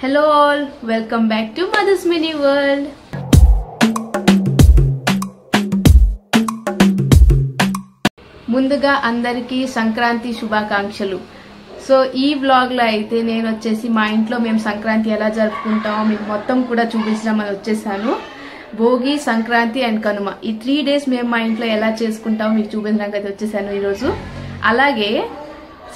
Hello all, welcome back to Mother's Mini World. ముందుగా అందరికీ సంక్రాంతి శుభాకాంక్షలు. సో ఈ వ్లాగ్ లో అయితే నేను వచ్చేసి మా ఇంట్లో మేము సంక్రాంతి ఎలా జరుపుకుంటామో మీకు మొత్తం కూడా చూపించడం వచ్చేసాను. భోగి, సంక్రాంతి అండ్ కనుమ ఈ 3 days మేము మా ఇంట్లో ఎలా చేసుకుంటామో మీకు చూపించడానికి అయితే వచ్చేసాను ఈరోజు. అలాగే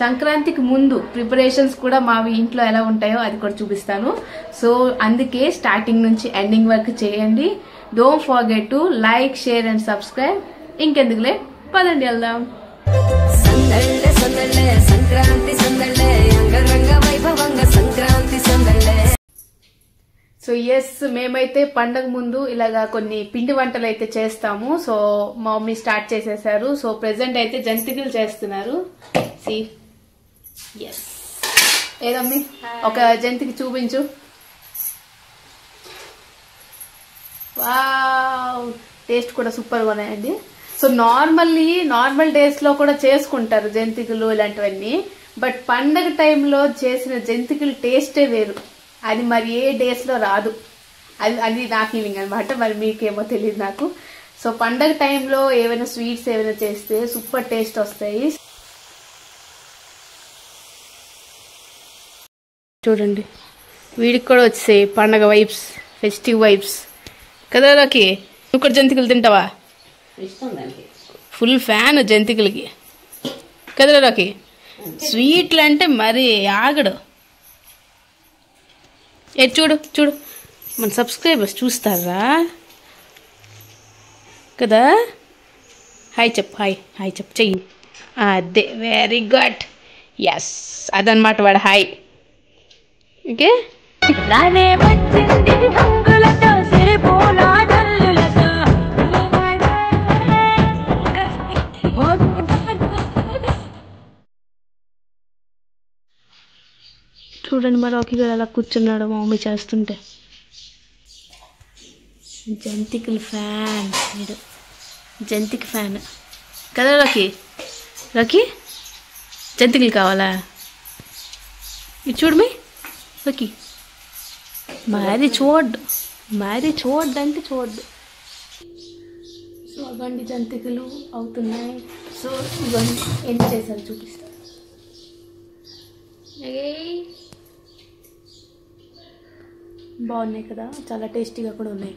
సంక్రాంతికి ముందు ప్రిపరేషన్స్ కూడా మావి ఇంట్లో ఎలా ఉంటాయో అది కూడా చూపిస్తాను. సో అందుకే స్టార్టింగ్ నుంచి ఎండింగ్ వరకు చేయండి. Don't forget to like, share and subscribe. ఇంకెందుకులే, పదండి వెళ్దాం. సో ఎస్, మేమైతే పండగ ముందు ఇలాగా కొన్ని పిండి వంటలు అయితే చేస్తాము. సో మా మమ్మీ స్టార్ట్ చేసేసారు. సో ప్రెసెంట్ అయితే జంతికలు చేస్తున్నారు. సి ఎస్, ఏదమ్మీ ఒక జంతికి చూపించు. వావ్, టేస్ట్ కూడా సూపర్ గా ఉన్నాయండి. సో నార్మల్ డేస్ లో కూడా చేసుకుంటారు జంతికలు ఇలాంటివన్నీ. బట్ పండగ టైంలో చేసిన జంతికలు టేస్టే వేరు. అది మరి ఏ డేస్ లో రాదు. అది నా ఫీలింగ్ అనమాట. మరి మీకేమో తెలియదు నాకు. సో పండగ టైంలో ఏమైనా స్వీట్స్ ఏమైనా చేస్తే సూపర్ టేస్ట్ వస్తాయి. చూడండి, వీడికి కూడా వచ్చాయి పండగ వైబ్స్, ఫెస్టివ్ వైబ్స్ కదా. రాకి, నువ్వు కూడా జంతికలు తింటావా? ఫుల్ ఫ్యాన్ జంతికలకి కదా రాకి. స్వీట్లు అంటే మరి ఆగడు. ఏ చూడు చూడు, మన సబ్స్క్రైబర్స్ చూస్తారా కదా. హాయ్ చెప్పు, హాయ్ చెప్పు, చెయ్యి. అదే, వెరీ గుడ్. ఎస్, అదనమాట వాడు హాయ్. ఓకే, చూడండి మా రాకీ గారు అలా కూర్చున్నాడు మా మమ్మీ చేస్తుంటే. జంతికల ఫ్యాన్ మీరు, జంతిక ఫ్యాన్ కదా రాకీ. రాకీ, జంతికలు కావాలా? ఇది చూడమి రాకీ, మరి చూడంటే చూడ్డు. సో అవండి జంతికలు అవుతున్నాయి. సో ఇవన్నీ ఎన్ని చేశారు చూపిస్తాను. బాగున్నాయి కదా, చాలా టేస్టీగా కూడా ఉన్నాయి.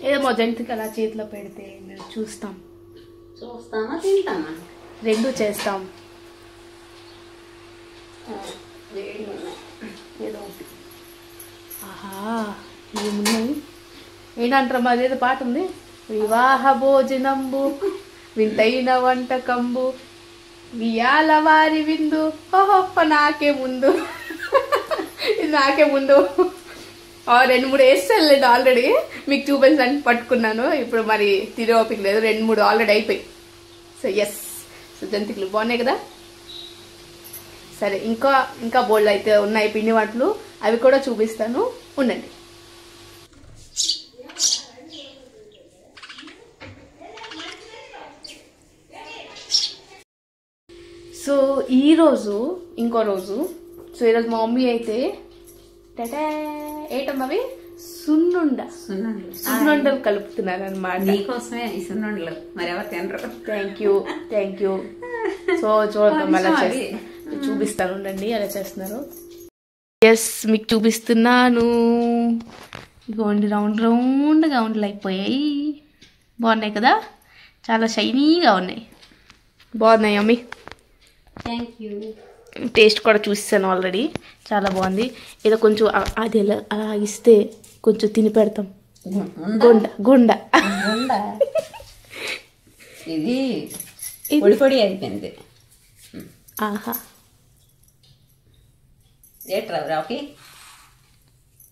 ఏదో మా జంతికి అలా చేతిలో పెడితే మేము చూస్తామా తింటామా, రెండు చేస్తాం. ఏదో ఆహా, ఏమున్నాయి ఏంటంటారా, మాది ఏదో పాట ఉంది. వివాహ భోజనంబు వింతైన వంటకంబు వియాల వారి విందు, ఓహో నాకే ముందు. ఇది నాకే ముందు 2-3 వేసేసాను ఆల్రెడీ. మీకు చూపించడానికి పట్టుకున్నాను. ఇప్పుడు మరి తిరిగి ఓపిక లేదు. 2-3 ఆల్రెడీ అయిపోయి. సో ఎస్, సో జంతికలు బాగున్నాయి కదా. సరే, ఇంకా బోల్డ్ అయితే ఉన్నాయి పిండి వంటలు, అవి కూడా చూపిస్తాను, ఉండండి. సో ఈరోజు ఇంకో రోజు. సో ఈరోజు మా మమ్మీ అయితే ఏటమ్మా అవి సున్నుండలు కలుపుతున్నారు అనమాట. నీకోసమే ఈ సున్నుండలు, మరి ఎవరు తినరు. Thank you. సో చూద్దాం అలా చూపిస్తాను, ఉండండి అలా చేస్తున్నారు. ఎస్, మీకు చూపిస్తున్నాను. ఇదిగోండి, రౌండ్గా ఉండలు అయిపోయాయి. బాగున్నాయి కదా, చాలా షైనీగా ఉన్నాయి. బాగున్నాయి అమ్మి. Thank you. టేస్ట్ కూడా చూసాను ఆల్రెడీ, చాలా బాగుంది. ఏదో కొంచెం అది అలా ఇస్తే కొంచెం తిని పెడతాం. గుండ ఇది పొడి అయిపోయింది. ఆహా,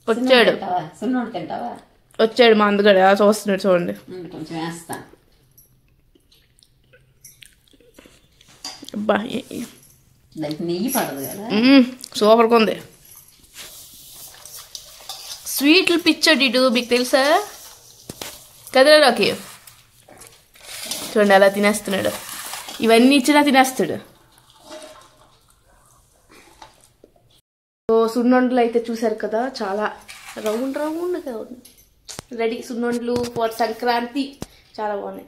వచ్చాడు సున్నుండ తింటావా? వచ్చాడు మా అందుగడ చూస్తున్నాడు. చూడండి, కొంచెం వేస్తా. అబ్బా, నెయ్యి పడదు కదా, సూపర్గా ఉంది. స్వీట్లు పిచ్చాడు ఇటు, మీకు తెలుసా కదా రాకీ. చూడండి అలా తినేస్తున్నాడు. ఇవన్నీ ఇచ్చినా తినేస్తాడు. సో సున్నుండలు అయితే చూసారు కదా, చాలా రౌండ్ రౌండ్గా ఉంది. రెడీ సున్నుండలు ఫర్ సంక్రాంతి. చాలా బాగున్నాయి.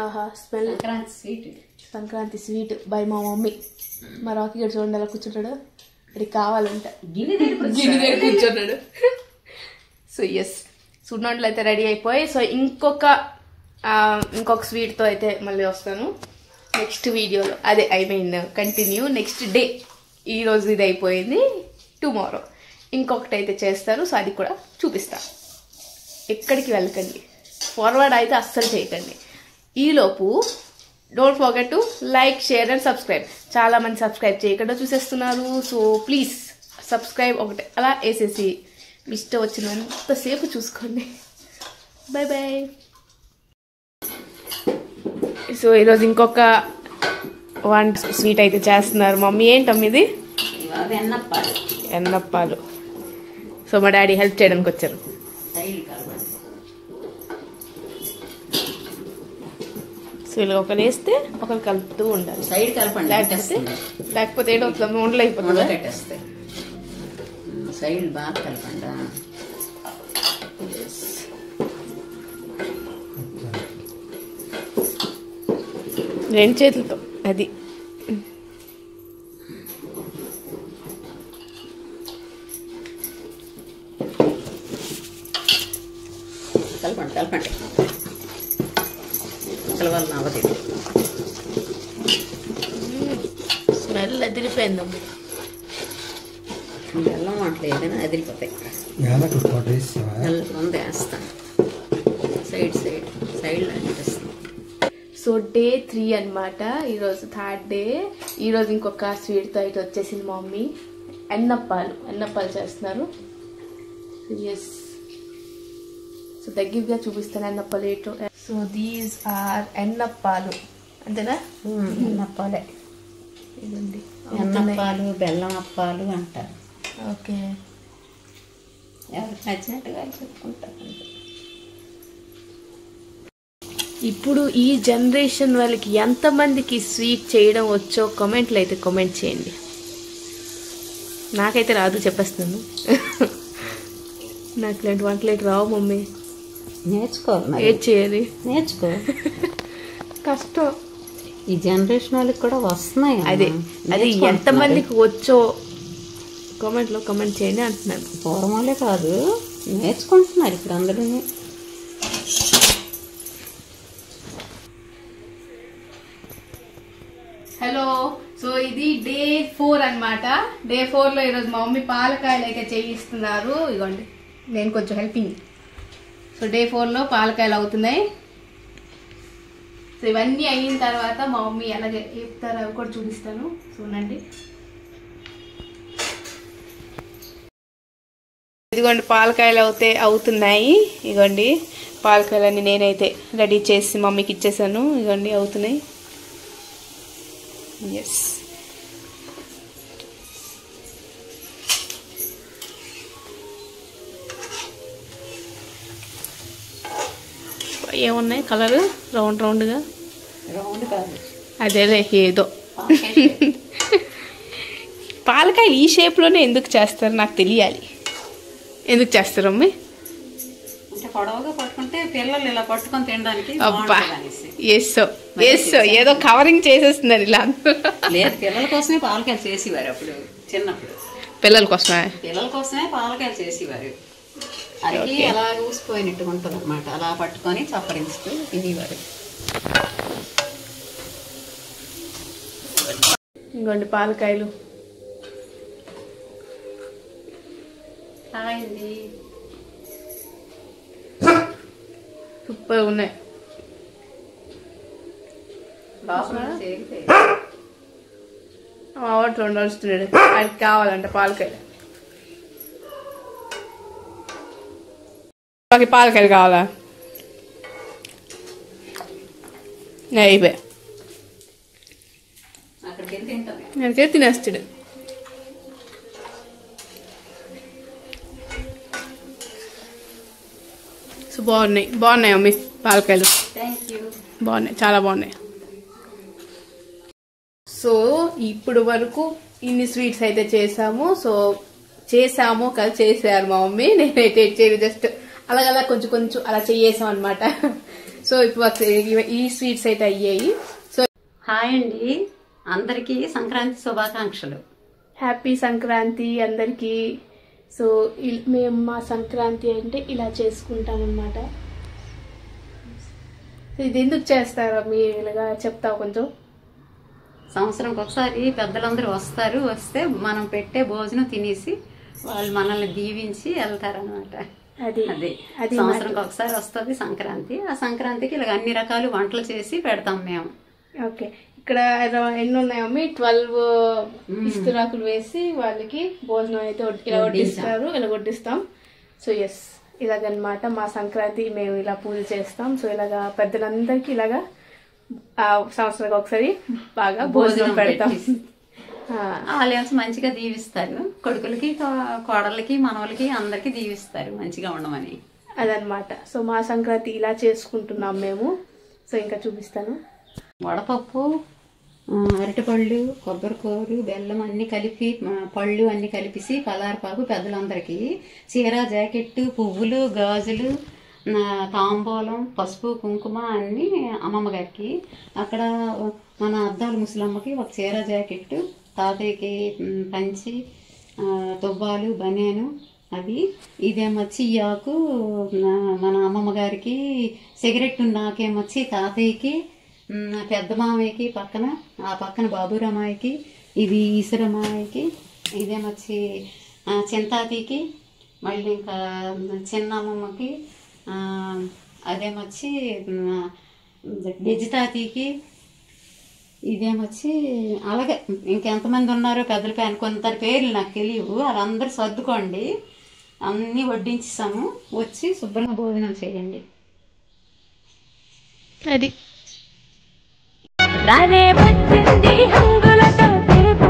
ఆహా స్మెల్. సంక్రాంతి స్వీట్ బై మా మమ్మీ. మా రాకీ గడు చూడండి ఎలా కూర్చుంటాడు. అది కావాలంట గిన్నె దగ్గర కూర్చున్నాడు. సో ఎస్ సున్నుండలు అయితే రెడీ అయిపోయి. సో ఇంకొక స్వీట్తో అయితే మళ్ళీ వస్తాను నెక్స్ట్ వీడియోలో. అదే I mean continue next day. ఈరోజు ఇది అయిపోయింది, టుమారో ఇంకొకటి అయితే చేస్తాను. సో అది కూడా చూపిస్తాను. ఎక్కడికి వెళ్ళకండి, ఫార్వర్డ్ అయితే అస్సలు చేయకండి. ఈలోపు don't forget to like, share and subscribe. చాలా మంది సబ్స్క్రైబ్ చేయకుండా చూసేస్తున్నారు. సో ప్లీజ్ సబ్స్క్రైబ్ ఒకటి అలా వేసేసి ఇష్టం వచ్చినంతసేపు చూసుకోండి. Bye bye. సో ఈరోజు ఇంకొక వన్ స్వీట్ అయితే చేస్తున్నారు మమ్మీ. ఏంటమ్మ ఇది? ఎన్నప్పాలు. సో మా డాడీ హెల్ప్ చేయడానికి వచ్చారు. సో ఇలా ఒకరు వేస్తే ఒకరు కలుపుతూ ఉండాలి. సైడ్ కలపండి, లేకపోతే ఏడవుతుంది, ఉండలు అయిపోతుంది. సైడ్ బాగా కలపండి. రెండు చేతులతో అది. కలపండి కలవాలి నవ్వది. స్మెల్ అదిరిపోయిందమ్మ. బెల్లం అట్లా ఏదైనా అదిరిపోతాయి. ముందు వేస్తాను సైడ్ అనిపిస్తుంది. సో డే 3 అనమాట. ఈరోజు థర్డ్ డే. ఈరోజు ఇంకొక స్వీట్తో అయితే వచ్చేసింది మా మమ్మీ. ఎన్నప్పాలు చేస్తున్నారు. ఎస్ సో దగ్గరగా చూపిస్తాను ఎన్నప్పాలు ఏంటో. సో దీస్ ఆర్ ఎన్నప్పాలు. అంతేనా? ఎన్నప్పాలే. ఇదండి ఎన్నప్పాలు, బెల్లం అప్పాలు అంటారు. ఓకే, ఎవరికి నచ్చినట్టుగా చెప్పుకుంటారు. ఇప్పుడు ఈ జనరేషన్ వాళ్ళకి ఎంతమందికి స్వీట్ చేయడం వచ్చో కామెంట్లు అయితే కామెంట్ చేయండి. నాకైతే రాదు, చెప్పేస్తున్నాను. నాకు ఇలాంటి వంటలు అయితే రావు మమ్మీ. నేర్చుకో. ఏం చేయాలి? నేర్చుకో. కష్టం. ఈ జనరేషన్ వాళ్ళకి కూడా వస్తున్నాయి. అది ఎంతమందికి వచ్చో కామెంట్లో కామెంట్ చేయండి అంటున్నాను. పూర్వమాలే కాదు, నేర్చుకుంటున్నారు ఇప్పుడు అందరూ. హలో. సో ఇది డే 4 అనమాట. డే 4లో ఈరోజు మా మమ్మీ పాలకాయలు అయితే చేయిస్తున్నారు. ఇదిగోండి నేను కొంచెం హెల్పింగ్. సో డే 4లో పాలకాయలు అవుతున్నాయి. సో ఇవన్నీ అయిన తర్వాత మా మమ్మీ ఎలాగే చెప్తారో అవి కూడా చూపిస్తాను. చూడండి. ఇదిగోండి పాలకాయలు అవుతున్నాయి. ఇదిగోండి పాలకాయలన్నీ నేనైతే రెడీ చేసి మమ్మీకి ఇచ్చేసాను. ఇదిగోండి అవుతున్నాయి. ఎస్ ఏమున్నాయి కలర్ రౌండ్ రౌండ్గా? రౌండ్ కాదు, అదేలే ఏదో. పాలకాయలు ఈ షేప్లోనే ఎందుకు చేస్తారు నాకు తెలియాలి. ఎందుకు చేస్తారు అమ్మి? అంటే పొడవుగా పట్టుకుంటే పిల్లలు ఇలా పట్టుకొని తినడానికి. అబ్బా ఎస్సో ఏదో కవరింగ్ చేసేస్తున్నారు ఇలా. లేదు, పిల్లల కోసమే పాలకాయలు చేసేవారు అప్పుడు చిన్నప్పుడు. పిల్లల కోసమే పాలకాయలు చేసేవారు. అది అలా ఊసిపోయినట్టు ఉంటుంది అనమాట. అలా పట్టుకొని చప్పరిస్తూ తినేవారు. ఇంకోండి పాలకాయలు. సూపర్ ఉన్నాయి. వాటర్ 2 వస్తున్నాడు. ఆయనకి కావాలంట పాలకాయలు. పాలకాయలు కావాలా? అయిపోయా. నేను తినేస్తాడు. సో బాగున్నాయి అమ్మి పాలకాయలు. బాగున్నాయి, చాలా బాగున్నాయి. సో ఇప్పుడు వరకు ఇన్ని స్వీట్స్ అయితే చేసాము. సో చేసామో కదా చేసారు మా మమ్మీ, నేనైతే చేయలేదు, జస్ట్ అలాగలా కొంచెం కొంచెం అలా చేసాం అనమాట. సో ఇప్పుడు ఈ స్వీట్స్ అయితే అయ్యాయి. సో హాయ్ అండి, అందరికీ సంక్రాంతి శుభాకాంక్షలు. హ్యాపీ సంక్రాంతి అందరికీ. సో మేము మా సంక్రాంతి అంటే ఇలా చేసుకుంటాం అనమాట. ఇది ఎందుకు చేస్తారో మీరు ఇలాగా చెప్తావు కొంచెం. సంవత్సరంకి ఒకసారి పెద్దలందరూ వస్తారు, వస్తే మనం పెట్టే భోజనం తినేసి వాళ్ళు మనల్ని దీవించి వెళ్తారనమాట. అది సంవత్సరంకి ఒకసారి వస్తుంది సంక్రాంతి. ఆ సంక్రాంతికి ఇలా అన్ని రకాలు వంటలు చేసి పెడతాం మేము. ఓకే, ఇక్కడ ఎన్ని ఉన్నాయమ్మీ? 12 ఇస్తురాకులు వేసి వాళ్ళకి భోజనం అయితే ఇలా వడ్డిస్తారు, ఇలా వడ్డిస్తాం. సో ఎస్, ఇలాగనమాట మా సంక్రాంతి. మేము ఇలా పూజ చేస్తాం. సో ఇలాగా పెద్దలందరికీ ఇలాగా సంవత్సరానికి ఒకసారి బాగా భోజనం పెడతాం. ఆలయాన్స్ మంచిగా దీవిస్తారు, కొడుకులకి కోడళ్ళకి మనవలకి అందరికి దీవిస్తారు మంచిగా ఉండమని. అదనమాట. సో మా సంక్రాంతి ఇలా చేసుకుంటున్నాం మేము. సో ఇంకా చూపిస్తాను. వడపప్పు, అరటిపళ్ళు, కొబ్బరికూరు, బెల్లం అన్ని కలిపి, పళ్ళు అన్ని కలిపేసి పలారపాకు పెద్దలందరికీ, చీర జాకెట్టు, పువ్వులు, గాజులు, తాంబూలం, పసుపు, కుంకుమ అన్ని అమ్మమ్మ గారికి. అక్కడ మన అద్దాల ముసలమ్మకి ఒక చీర జాకెట్టు, తాతయ్యకి పంచి, తువ్వాలు, బనేను అవి. ఇదేమొచ్చి ఈ ఆకు మన అమ్మమ్మ గారికి, సిగరెట్ నాకేమొచ్చి తాతయ్యకి, పెద్ద మామయ్యకి పక్కన, ఆ పక్కన బాబురామాయకి, ఇది ఈశ్వరమాయకి, ఇదేమొచ్చి చింతాతికి, మళ్ళీ ఇంకా చిన్నమ్మమ్మకి, అదేమొచ్చి బెజ్జితాతికి, ఇదేమొచ్చి అలాగే ఇంకెంతమంది ఉన్నారో పెద్దల పైన కొంత పేర్లు నాకు తెలియవు. వాళ్ళందరూ సర్దుకోండి, అన్నీ వడ్డించాము, వచ్చి శుభ్రంగా భోజనం చేయండి. అది రానే వచ్చింది హంగులతో తిరుపు.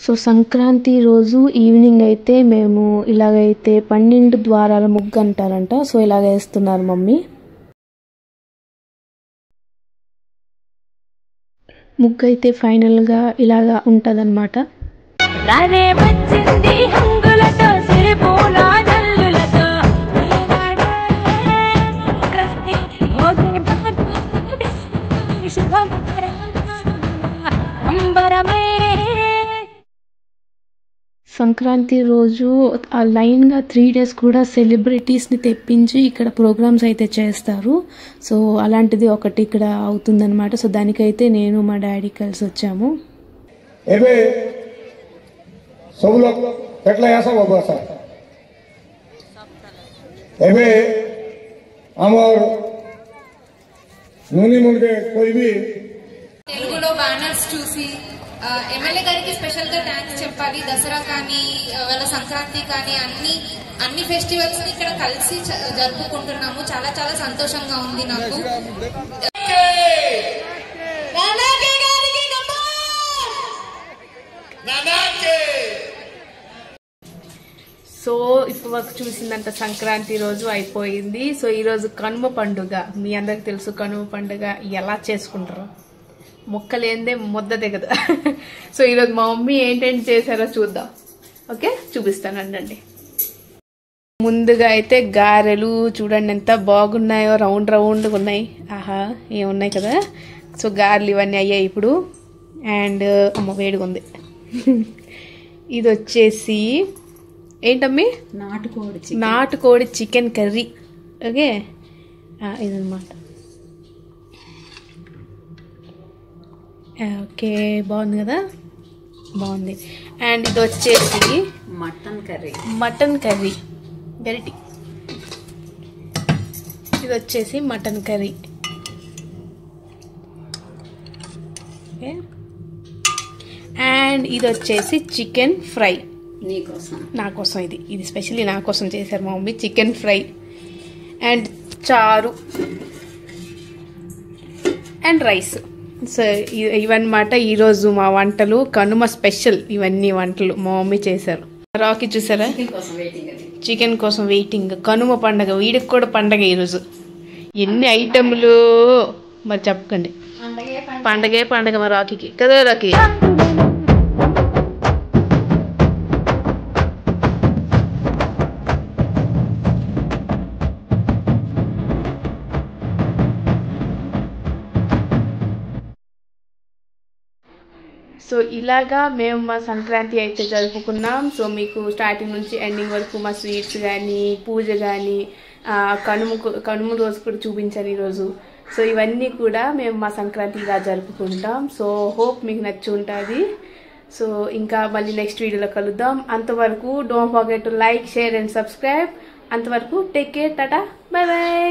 సో సంక్రాంతి రోజు ఈవినింగ్ అయితే మేము ఇలాగైతే 12 ద్వారాల ముగ్గు అంటారంట. సో ఇలాగ వేస్తున్నారు మమ్మీ. ముగ్గు అయితే ఫైనల్గా ఇలాగా ఉంటుందన్నమాట. రానే వచ్చింది హంగులతో సిరిపూల జల్లులతో. సంక్రాంతి రోజు ఆ లైన్గా 3 days కూడా సెలబ్రిటీస్ని తెప్పించి ఇక్కడ ప్రోగ్రామ్స్ అయితే చేస్తారు. సో అలాంటిది ఒకటి ఇక్కడ అవుతుందన్నమాట. సో దానికైతే నేను మా డాడీ కలిసి వచ్చాము. తెలుగులో బ్యానర్స్ చూసి ఎమ్మెల్యే గారికి స్పెషల్ గా థ్యాంక్స్ చెప్పాలి. దసరా కానీ వాళ్ళ సంక్రాంతి కానీ అన్ని ఫెస్టివల్స్ ని ఇక్కడ కలిసి జరుపుకుంటున్నాము. చాలా చాలా సంతోషంగా ఉంది నాకు. సో ఇప్పుడు వరకు చూసిందంట సంక్రాంతి రోజు అయిపోయింది. సో ఈరోజు కనుమ పండుగ. మీ అందరికి తెలుసు కనుమ పండుగ ఎలా చేసుకుంటారు. మొక్కలేందే ముద్ద దిగదు. సో ఈరోజు మా మమ్మీ ఏంటేంటి చేశారో చూద్దాం. ఓకే, చూపిస్తానండి. ముందుగా అయితే గారెలు చూడండి ఎంత బాగున్నాయో, రౌండ్ రౌండ్గా ఉన్నాయి. ఆహా, ఏమున్నాయి కదా. సో గారెలు ఇవన్నీ అయ్యాయి ఇప్పుడు. అండ్ అమ్మ వేడిగా ఉంది. ఇది వచ్చేసి ఏంటమ్మి? నాటుకోడి చికెన్ కర్రీ. ఓకే, ఇదన్నమాట. ఓకే, బాగుంది కదా. బాగుంది. అండ్ ఇది వచ్చేసి మటన్ కర్రీ గరిటి. ఇది వచ్చేసి మటన్ కర్రీ. ఓకే. అండ్ ఇది వచ్చేసి చికెన్ ఫ్రై. నా కోసం ఇది స్పెషల్లీ నా కోసం చేశారు మా మమ్మీ. చికెన్ ఫ్రై అండ్ చారు అండ్ రైస్. సో ఇవన్నమాట ఈరోజు మా వంటలు. కనుమ స్పెషల్ ఇవన్నీ వంటలు మా మమ్మీ చేశారు. రాకీ చూసారా, చికెన్ కోసం వెయిటింగ్. కనుమ పండగ, వీడికి కూడా పండగ ఈరోజు. ఎన్ని ఐటెంలు మరి చెప్పకండి. పండగే పండగ మా రాకీకి కదా రాకీ. సో ఇలాగా మేము మా సంక్రాంతి అయితే జరుపుకున్నాం. సో మీకు స్టార్టింగ్ నుంచి ఎండింగ్ వరకు మా స్వీట్స్ కానీ, పూజ కానీ, కనుమ రోజు కూడా చూపించాను ఈరోజు. సో ఇవన్నీ కూడా మేము మా సంక్రాంతి ఇలా జరుపుకుంటాం. సో హోప్ మీకు నచ్చి ఉంటుంది. సో ఇంకా మళ్ళీ నెక్స్ట్ వీడియోలో కలుద్దాం. అంతవరకు don't forget to like, share and subscribe. అంతవరకు take care, tata, bye by.